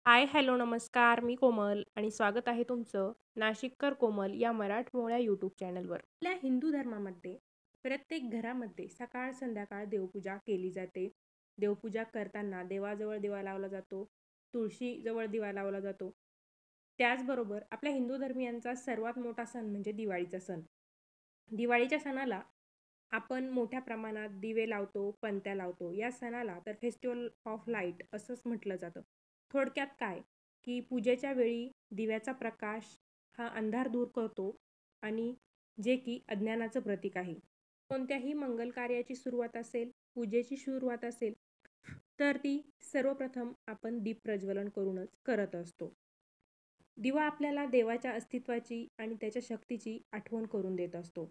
हाय, hello, नमस्कार. मी कोमल आणि स्वागत आहे तुमचं नाशिककर कोमल या मराठमोळ्या यूट्यूब चॅनलवर. आपल्या हिंदू धर्मामध्ये प्रत्येक घरामध्ये सकाळ संध्याकाळ देवपूजा केली जाते. देवपूजा करताना देवाजवळ दिवा लावला जातो, तुळशीजवळ दिवा लावला जातो. त्याचबरोबर आपल्या हिंदू धर्मियांचा सर्वात मोठा सण म्हणजे दिवाळीचा सण. दिवाळीच्या सणाला आपण मोठ्या प्रमाणात दिवे लावतो, पणत्या लावतो. या सणाला तर फेस्टिवल ऑफ लाईट असंच म्हटलं जातं. थोडक्यात काय, की पूजेच्या वेळी दिव्याचा प्रकाश हा अंधार दूर करतो आणि जे की अज्ञानाचं प्रतीक आहे. कोणत्याही मंगल कार्याची सुरुवात असेल, पूजेची सुरुवात असेल, तर ती सर्वप्रथम आपण दीप प्रज्वलन करूनच करत असतो. दिवा आपल्याला देवाच्या अस्तित्वाची आणि त्याच्या शक्तीची आठवण करून देत असतो.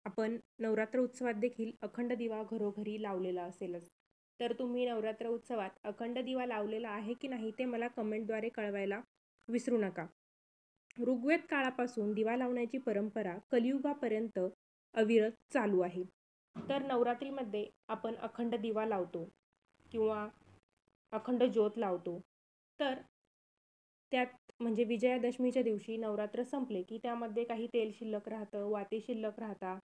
आपण नवरात्र उत्सवात देखील अखंड दिवा घरोघरी लावलेला असेलच. तर तुम्ही नवरात्र उत्सवात अखंड दिवा लावलेला आहे की नाही ते मला कमेंटद्वारे कळवायला विसरू नका. ऋग्वेद काळापासून दिवा लावण्याची परंपरा कलियुगापर्यंत अविरत चालू आहे. तर नवरात्रीमध्ये आपण अखंड दिवा लावतो किंवा अखंड ज्योत लावतो. तर त्यात म्हणजे विजयादशमीच्या दिवशी नवरात्र संपले की त्यामध्ये काही तेल शिल्लक राहतं, वाती शिल्लक राहतात.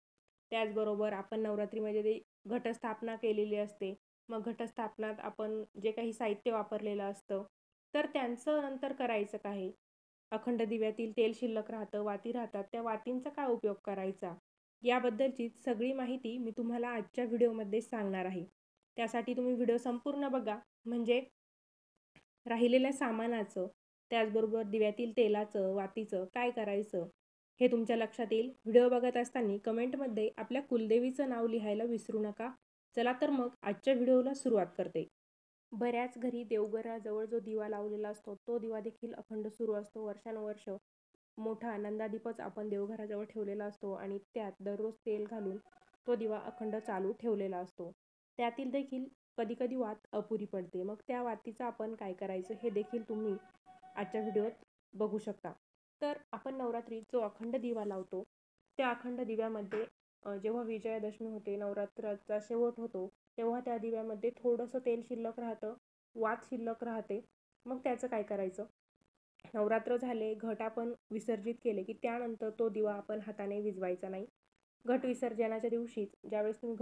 त्याचबरोबर आपण नवरात्रीमध्ये घटस्थापना केलेली असते. मग घटस्थापनात आपण जे काही साहित्य वापरलेलं असतं, तर त्यांचं नंतर करायचं काय? अखंड दिव्यातील तेल शिल्लक राहतं, वाती राहतात. त्या वातींचा काय उपयोग करायचा? याबद्दलची सगळी माहिती मी तुम्हाला आजच्या व्हिडिओमध्ये सांगणार आहे. त्यासाठी तुम्ही व्हिडिओ संपूर्ण बघा, म्हणजे राहिलेल्या सामानाचं, त्याचबरोबर दिव्यातील तेलाचं, वातीचं काय करायचं हे तुमच्या लक्षात येईल. व्हिडिओ बघत असताना कमेंटमध्ये आपल्या कुलदेवीचं नाव लिहायला विसरू नका. चला तर मग आजच्या व्हिडिओला सुरुवात करते. बऱ्याच घरी देवघराजवळ जो दिवा लावलेला असतो तो दिवा देखील अखंड सुरू असतो. वर्षानुवर्ष मोठा नंदादीपच आपण देवघराजवळ ठेवलेला असतो आणि त्यात दररोज तेल घालून तो दिवा अखंड चालू ठेवलेला असतो. त्यातील देखील कधी कधी वात अपुरी पडते. मग त्या वातीचं आपण काय करायचं हे देखील तुम्ही आजच्या व्हिडिओत बघू शकता. तर आपण नवरात्रीत जो अखंड दिवा लावतो त्या अखंड दिव्यामध्ये जेव्हा विजयादशमी होते, नवरात्राचा शेवट होतो, तेव्हा त्या दिव्यामध्ये थोडंसं तेल शिल्लक राहतं, वात शिल्लक राहते. मग त्याचं काय करायचं? नवरात्र झाले, घट आपण विसर्जित केले की त्यानंतर तो दिवा आपण हाताने विझवायचा नाही. घट विसर्जनाच्या दिवशीच ज्यावेळेस तुम्ही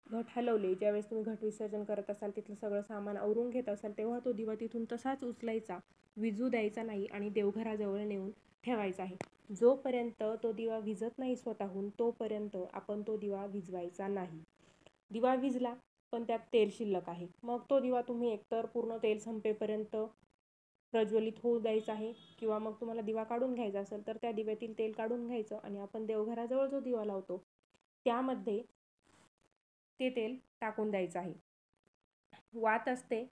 घट हलवले, ज्यावेळेस तुम्ही घट विसर्जन करत असाल, तिथलं सगळं सामान आवरून घेत असाल, तेव्हा तो दिवा तिथून तसाच उचलायचा, विझू द्यायचा नाही आणि देवघराजवळ नेऊन ठेवायचा आहे. जोपर्यंत तो दिवा विझत नाही स्वतःहून, तोपर्यंत आपण तो दिवा विझवायचा नाही. दिवा विझला पण त्यात तेल शिल्लक आहे, मग तो दिवा तुम्ही एकतर पूर्ण तेल संपेपर्यंत प्रज्वलित होऊ द्यायचा आहे, किंवा मग तुम्हाला दिवा काढून घ्यायचा असेल तर त्या दिव्यातील तेल काढून घ्यायचं आणि आपण देवघराजवळ जो दिवा लावतो त्यामध्ये ते तेल टाकून द्यायचं आहे. वात असते,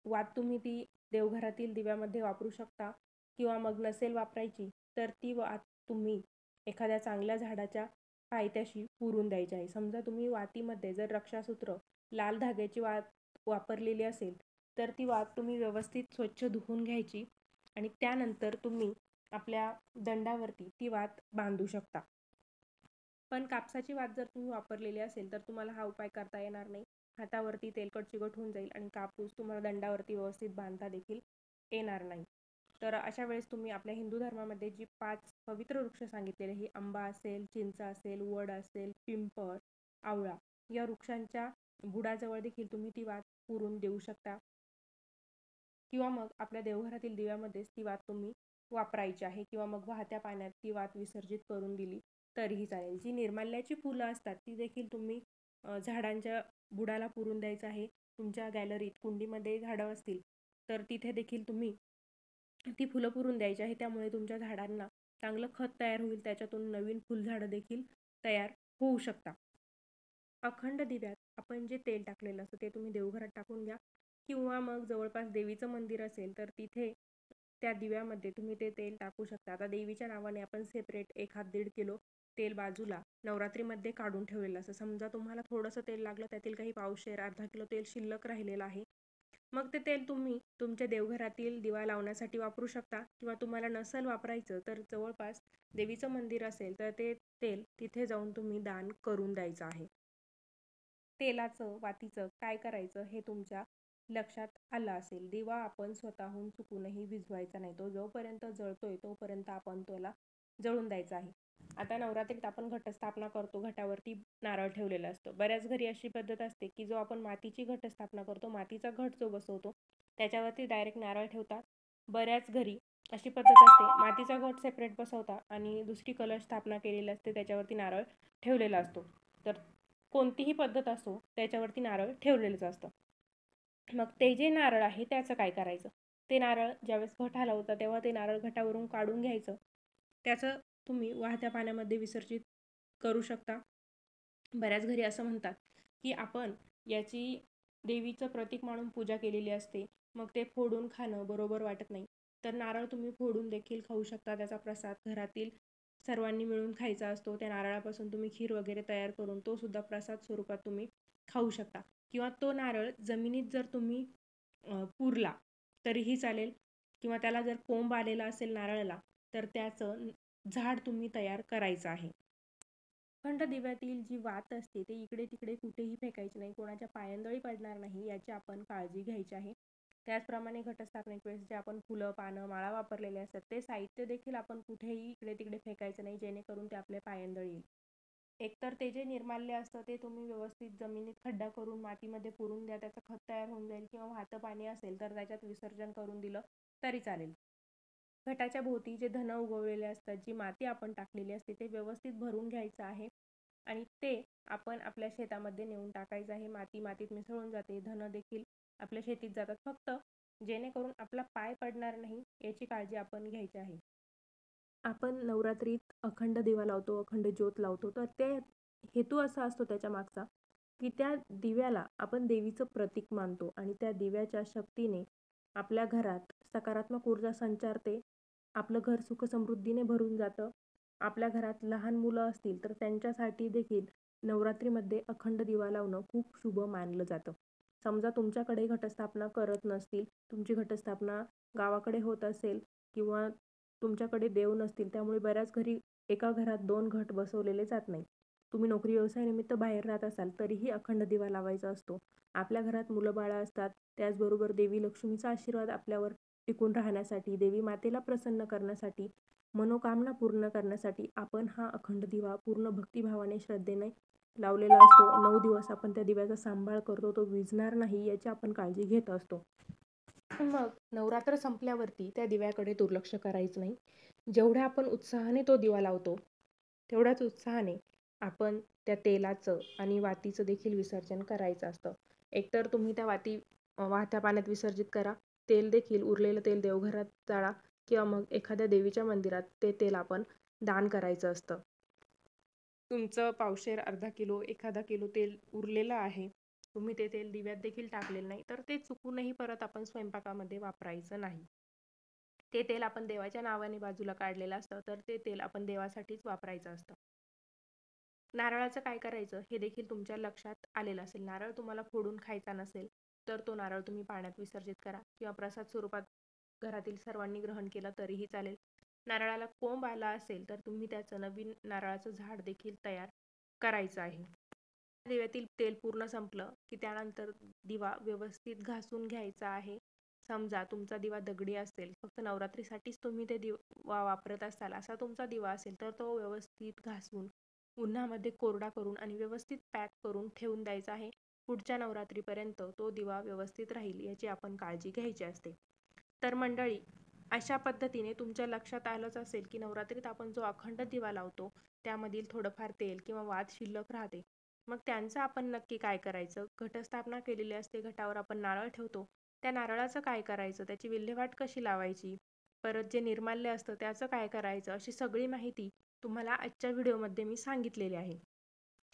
वात तुम्ही ती देवघरातील दिव्यामध्ये वापरू शकता, किंवा मग नसेल वापरायची तर ती वात तुम्ही एखाद्या चांगल्या झाडाच्या पायथ्याशी पुरून द्यायची आहे. समजा तुम्ही वातीमध्ये जर रक्षासूत्र लाल धाग्याची वात वापरलेली असेल तर ती वात तुम्ही व्यवस्थित स्वच्छ धुवून घ्यायची आणि त्यानंतर तुम्ही आपल्या दंडावरती ती वात बांधू शकता. पण कापसाची वात जर तुम्ही वापरलेली असेल तर तुम्हाला हा उपाय करता येणार नाही. हातावरती तेलकट चिकट होऊन जाईल आणि कापूस तुम्हाला दंडावरती व्यवस्थित बांधता देखील येणार नाही. तर अशा वेळेस तुम्ही आपल्या हिंदू धर्मामध्ये जी 5 पवित्र वृक्ष सांगितलेले, ही आंबा असेल, चिंच असेल, वड असेल, पिंपळ, आवळा, या वृक्षांच्या बुडाजवळ देखील तुम्ही ती वात पुरून देऊ शकता, किंवा मग आपल्या देवघरातील दिव्यामध्येच ती वात तुम्ही वापरायची आहे, किंवा मग वाहत्या पाण्यात ती वात विसर्जित करून दिली तरीही चालेल. जी निर्माल्याची फुलं असतात ती देखील तुम्ही झाडांच्या बुडाला पुरून द्यायचं आहे. तुमच्या गॅलरीत कुंडीमध्ये झाडं असतील तर तिथे देखील तुम्ही ती फुलं पुरून द्यायची आहे. त्यामुळे तुमच्या झाडांना चांगलं खत तयार होईल, त्याच्यातून नवीन फुलझाडं देखील तयार होऊ शकतात. अखंड दिव्यात आपण जे तेल टाकलेलं असतं ते तुम्ही देवघरात टाकून घ्या, किंवा मग जवळपास देवीचं मंदिर असेल तर तिथे त्या दिव्यामध्ये तुम्ही ते तेल टाकू शकता. आता देवीच्या नावाने आपण सेपरेट 1-1.5 किलो तेल बाजूला नवरात्रीमध्ये काढून ठेवलेलं असतं. समजा तुम्हाला थोडंसं तेल लागलं, त्यातील काही पावशेर अर्धा किलो तेल शिल्लक राहिलेलं आहे, मग ते तेल तुम्ही तुमच्या देवघरातील दिवा लावण्यासाठी वापरू शकता, किंवा तुम्हाला नसेल वापरायचं तर जवळपास देवीचं मंदिर असेल तर ते तेल तिथे जाऊन तुम्ही दान करून द्यायचं आहे. तेलाचं, वातीचं काय करायचं हे तुमच्या लक्षात आलं असेल, दिवा आपण स्वतःहून चुकूनही विझवायचा नाही. तो जोपर्यंत जळतोय तोपर्यंत आपण त्याला जळून द्यायचा आहे. आता नवरात्रीत आपण घटस्थापना करतो, घटावरती नारळ ठेवलेला असतो. बऱ्याच घरी अशी पद्धत असते की जो आपण मातीची घटस्थापना करतो, मातीचा घट जो बसवतो त्याच्यावरती डायरेक्ट नारळ ठेवतात. बऱ्याच घरी अशी पद्धत असते, मातीचा घट सेपरेट बसवता आणि दुसरी कलश स्थापना केलेली असते, त्याच्यावरती नारळ ठेवलेला असतो. तर कोणतीही पद्धत असो त्याच्यावरती नारळ ठेवलेलंच असतं. मग ते जे नारळ आहे त्याचं काय करायचं? ते नारळ ज्यावेळेस घट हलवता तेव्हा ते नारळ घटावरून काढून घ्यायचं. त्याचं तुम्ही वाहत्या पाण्यामध्ये विसर्जित करू शकता. बऱ्याच घरी असं म्हणतात की आपण याची देवीचं प्रतीक म्हणून पूजा केलेली असते, मग ते फोडून खाणं बरोबर वाटत नाही. तर नारळ तुम्ही फोडून देखील खाऊ शकता. त्याचा प्रसाद घरातील सर्वांनी मिळून खायचा असतो. त्या नारळापासून तुम्ही खीर वगैरे तयार करून तो सुद्धा प्रसाद स्वरूपात तुम्ही खाऊ शकता. किंवा तो नारळ जमिनीत जर तुम्ही पुरला तरीही चालेल, किंवा त्याला जर कोंब आलेला असेल नारळाला तर त्याचं झाड तुम्ही तयार करायचं आहे. अखंड दिव्यातील जी वात असते ते इकडे तिकडे कुठेही फेकायची नाही, कोणाच्या पायांदळी पडणार नाही याची आपण काळजी घ्यायची आहे. त्याचप्रमाणे घटस्थापनेत वेळेस जे आपण फुलं, पानं, माळा वापरलेले असतात ते साहित्य देखील आपण कुठेही इकडे तिकडे फेकायचं नाही, जेणेकरून ते आपल्या पायांदळी येईल. एकतर ते जे निर्माल्य असतं ते तुम्ही व्यवस्थित जमिनीत खड्डा करून मातीमध्ये पुरून द्या, त्याचं खत तयार होऊन जाईल. किंवा वाहतं पाणी असेल तर त्याच्यात विसर्जन करून दिलं तरी चालेल. घटाच्या भोवती जे धन उगवलेले असतात, जी माती आपण टाकलेली असते ते व्यवस्थित भरून घ्यायचं आहे आणि ते आपण आपल्या शेतामध्ये नेऊन टाकायचं आहे. माती मातीत मिसळून जाते, धन देखील आपल्या शेतीत जातात, फक्त जेणेकरून आपला पाय पडणार नाही याची काळजी आपण घ्यायची आहे. आपण नवरात्रीत अखंड दिवा लावतो, अखंड ज्योत लावतो, तर ते हेतू असा असतो त्याच्या मागचा की त्या दिव्याला आपण देवीचं प्रतीक मानतो आणि त्या दिव्याच्या शक्तीने आपल्या घरात सकारात्मक ऊर्जा संचारते, आपलं घर सुखसमृद्धीने भरून जातं. आपल्या घरात लहान मुलं असतील तर त्यांच्यासाठी देखील नवरात्रीमध्ये अखंड दिवा लावणं खूप शुभ मानलं जातं. समजा तुमच्याकडे घटस्थापना करत नसतील, तुमची घटस्थापना गावाकडे होत असेल किंवा तुमच्याकडे देव नसतील, त्यामुळे बऱ्याच घरी एका घरात 2 घट बसवलेले जात नाही. तुम्ही नोकरी व्यवसायानिमित्त बाहेर राहत असाल तरीही अखंड दिवा लावायचा असतो. आपल्या घरात मुलं बाळं असतात, त्याचबरोबर देवी लक्ष्मीचा आशीर्वाद आपल्यावर टिकून राहण्यासाठी, देवी मातेला प्रसन्न करण्यासाठी, मनोकामना पूर्ण करण्यासाठी आपण हा अखंड दिवा पूर्ण भक्तिभावाने, श्रद्धेने लावलेला असतो. 9 दिवस आपण त्या दिव्याचा सांभाळ करतो, तो विझणार नाही याची आपण काळजी घेत असतो. मग नवरात्र संपल्यावरती त्या दिव्याकडे दुर्लक्ष करायचं नाही. जेवढ्या आपण उत्साहाने तो दिवा लावतो तेवढ्याच उत्साहाने आपण त्या तेलाचं आणि वातीचं देखील विसर्जन करायचं असतं. एकतर तुम्ही त्या वाती वाहत्या पाण्यात विसर्जित करा, तेल देखील उरलेलं तेल देवघरात जाळा, किंवा मग एखाद्या देवीच्या मंदिरात ते तेल आपण दान करायचं असतं. तुमचं पावशेर, अर्धा किलो, एखादा किलो तेल उरलेलं आहे, तुम्ही ते तेल दिव्यात देखील टाकलेलं नाही, तर ते चुकूनही परत आपण स्वयंपाकामध्ये वापरायचं नाही. ते तेल आपण देवाच्या नावाने बाजूला काढलेलं असतं, तर ते तेल आपण देवासाठीच वापरायचं असतं. नारळाचं काय करायचं हे देखील तुमच्या लक्षात आलेलं असेल. नारळ तुम्हाला फोडून खायचा नसेल तर तो नारळ तुम्ही पाण्यात विसर्जित करा, किंवा प्रसाद स्वरूपात घरातील सर्वांनी ग्रहण केलं तरीही चालेल. नारळाला कोंब आला असेल तर तुम्ही त्याचं नवीन नारळाचं झाड देखील तयार करायचं आहे. दिव्यातील तेल पूर्ण संपलं की त्यानंतर दिवा व्यवस्थित घासून घ्यायचा आहे. समजा तुमचा दिवा दगडी असेल, फक्त नवरात्रीसाठीच तुम्ही ते दिवा वापरत असाल असा तुमचा दिवा असेल, तर तो व्यवस्थित घासून उन्हामध्ये कोरडा करून आणि व्यवस्थित पॅक करून ठेवून द्यायचा आहे. पुढच्या नवरात्रीपर्यंत तो दिवा व्यवस्थित राहील याची आपण काळजी घ्यायची असते. तर मंडळी, अशा पद्धतीने तुमच्या लक्षात आलंच असेल की नवरात्रीत आपण जो अखंड दिवा लावतो त्यामधील थोडंफार तेल किंवा वात शिल्लक राहते. मग त्यांचं आपण नक्की काय करायचं? घटस्थापना केलेली असते, घटावर आपण नारळ ठेवतो, त्या नारळाचं काय करायचं? त्याची विल्हेवाट कशी लावायची? परत जे निर्माल्य असतं त्याचं काय करायचं? अशी सगळी माहिती तुम्हाला आजच्या व्हिडिओमध्ये मी सांगितलेली आहे.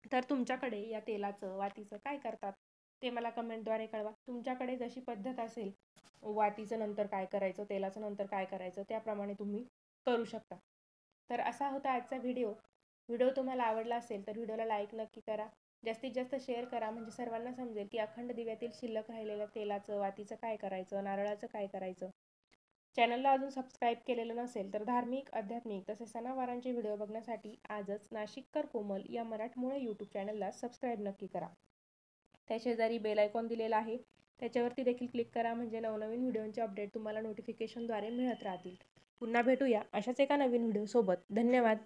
तर तुमच्याकडे या तेलाचं, वातीचं काय करतात ते मला कमेंटद्वारे कळवा. तुमच्याकडे जशी पद्धत असेल, वातीचं नंतर काय करायचं, तेलाचं नंतर काय करायचं, त्याप्रमाणे तुम्ही करू शकता. तर असा होता आजचा व्हिडिओ. व्हिडिओ तुम्हाला आवडला असेल तर व्हिडिओला लाईक नक्की करा, जास्तीत जास्त शेअर करा, म्हणजे सर्वांना समजेल की अखंड दिव्यातील शिल्लक राहिलेल्या तेलाचं, वातीचं काय करायचं, नारळाचं काय करायचं. चॅनलला अजून सबस्क्राईब केलेलं नसेल तर धार्मिक, आध्यात्मिक तसेच सणावारांचे व्हिडिओ बघण्यासाठी आजच नाशिककर कोमल या मराठमोळे यूट्यूब चॅनलला सबस्क्राईब नक्की करा. त्या शेजारी बेल आयकॉन दिलेला आहे, त्याच्यावरती देखील क्लिक करा, म्हणजे नवनवीन व्हिडिओचे अपडेट तुम्हाला नोटिफिकेशनद्वारे मिळत राहतील. पुन्हा भेटूया अशाच एका नवीन व्हिडिओसोबत. धन्यवाद.